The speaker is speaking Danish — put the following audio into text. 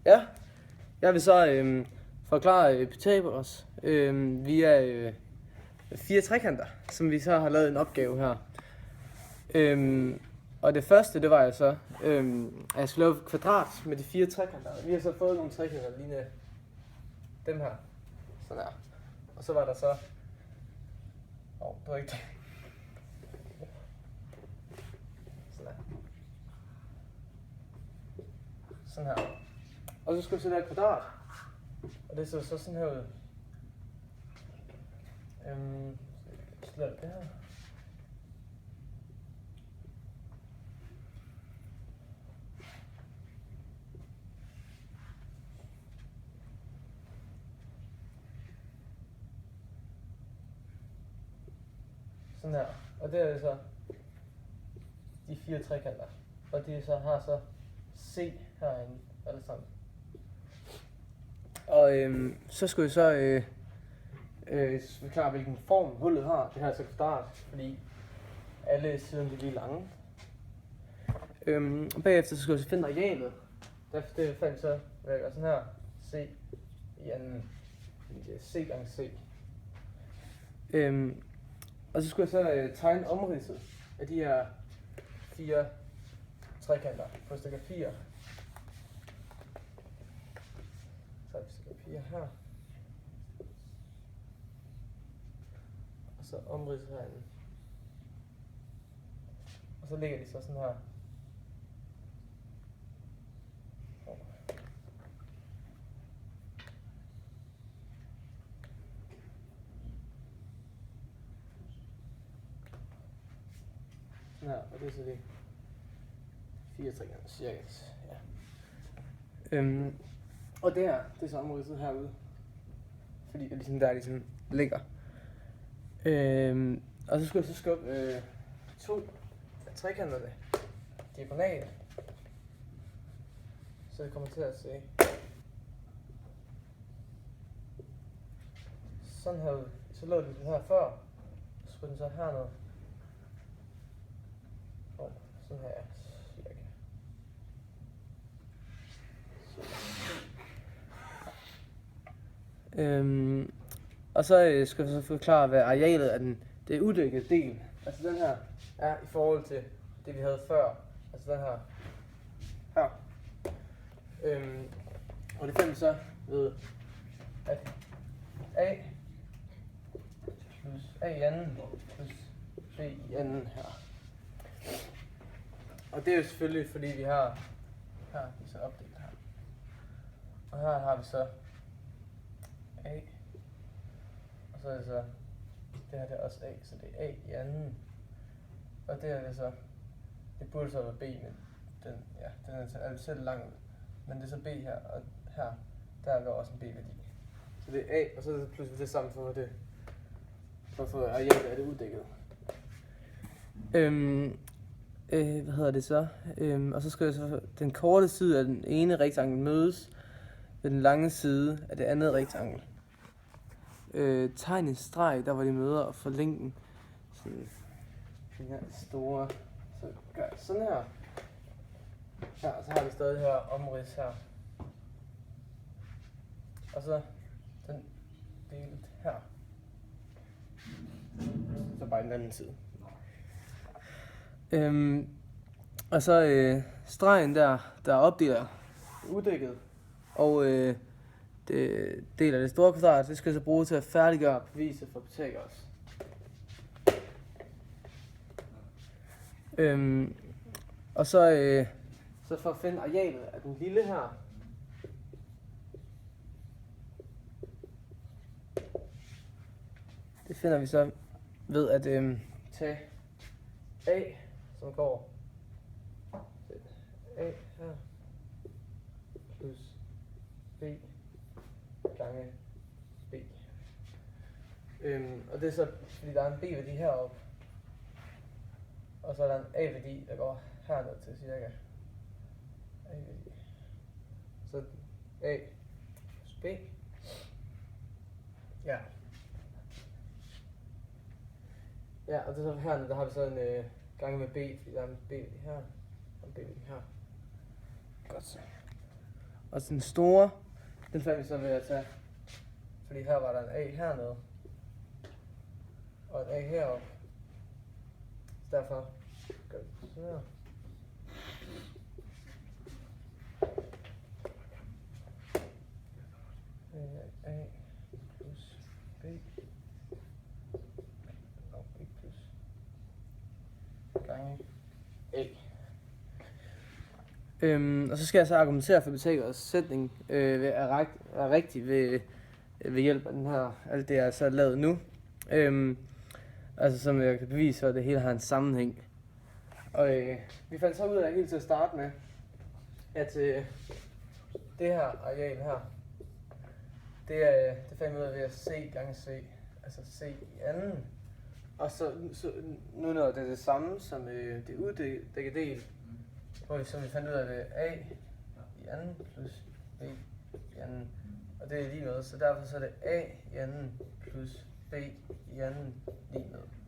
Ja, jeg vil så forklare Pythagoras via 4 trekanter, som vi så har lavet en opgave her. Og det første, det var jeg så, at jeg skulle lave et kvadrat med de 4 trekanter. Vi har så fået nogle trekanter lignende dem her. Sådan her. Og så var der så... det var ikke det. Sådan her. Sådan her. Og så skulle vi så lave et kvadrat. Og det så sådan her ud. Så laver vi det her. Sådan her. Og det er så de 4 trekanter. Og de så har så C herinde alle sammen. Og så skulle jeg så forklare, hvilken form hullet har. Det her er så kvadrat, fordi alle siderne er lige lange. Og bagefter så skulle jeg så finde arealet. Det fandt så, hvad jeg gør sådan her, C i anden, C gange C. Og så skulle jeg så tegne omridset af de her 4 trekanter på stykker 4. Så har vi stykker 4 her. Og så omridset herinde. Og så ligger de så sådan her. Ja, og det er så det 4 trekanter cirka. Ja. Og det her, det er så omridset herude. Fordi det ligesom der ligesom ligger. Og så skulle jeg så skubbe 2 af trekanterne diagonalt. Så det kommer til at se sådan her ud. Så lå den her før. Så skulle den så herned. Sådan her cirka. Og så skal jeg så forklare, hvad arealet af det uddækkede del, altså den her, er i forhold til det vi havde før. Altså den her. Her. Og det fandt vi så ved, at A plus A i anden plus B i anden her. Og det er jo selvfølgelig fordi vi har her, vi så opdelt her. Og her har vi så A. Og så er det så, det her det er også A, så det er A i anden. Og det her det er så, det burde så være B, men den er selv lang. Men det er så B her, og her, der er også en B-værdi. Så det er A, og så er det pludselig det samme for det, for at få arealet af det uddækket. Hvad hedder det så? Og så skal jeg så den korte side af den ene rektangel mødes ved den lange side af det andet rektangel. Tegn en streg, der hvor de møder, og for længden sådan den her store. Så gør jeg sådan her. Her, og så har vi stadig her omrids her. Og så den del her. Så bare den anden side. Og så stregen der opdeler uddækket, og det deler det store kvadrat, det skal jeg så bruge til at færdiggøre beviset for Pythagoras. Og så for at finde arealet af den lille her, det finder vi så ved at tage A, som går A her, plus B gange B. Og det er så, fordi der er en B-værdi heroppe, og så er der en A-værdi, der går herned til cirka. A-værdi. Så A plus B. Ja. Ja, og det er så hernede, der har vi så en gange med B, fordi der er en B-værdi her, og en B-værdi her. Godt så. Og den store, den fandt vi så ved at tage. Fordi her var der en A hernede. Og en A heroppe. Så derfor gør vi sådan her. A plus B. Og B plus gange A. Og så skal jeg så argumentere for Pythagoras sætning er rigtig ved hjælp af den her, alt det jeg så lavet nu. Altså som jeg kan bevise for, at det hele har en sammenhæng. Og vi fandt så ud af helt til at starte med, at det her areal her, det fandt vi ud af ved at C gange C, altså C i anden. Og så nu når det er det samme som det uddækkede del, hvor vi fandt ud af det A i anden plus B i anden. Og det er lige med, så derfor så er det A i anden plus B i anden lige med.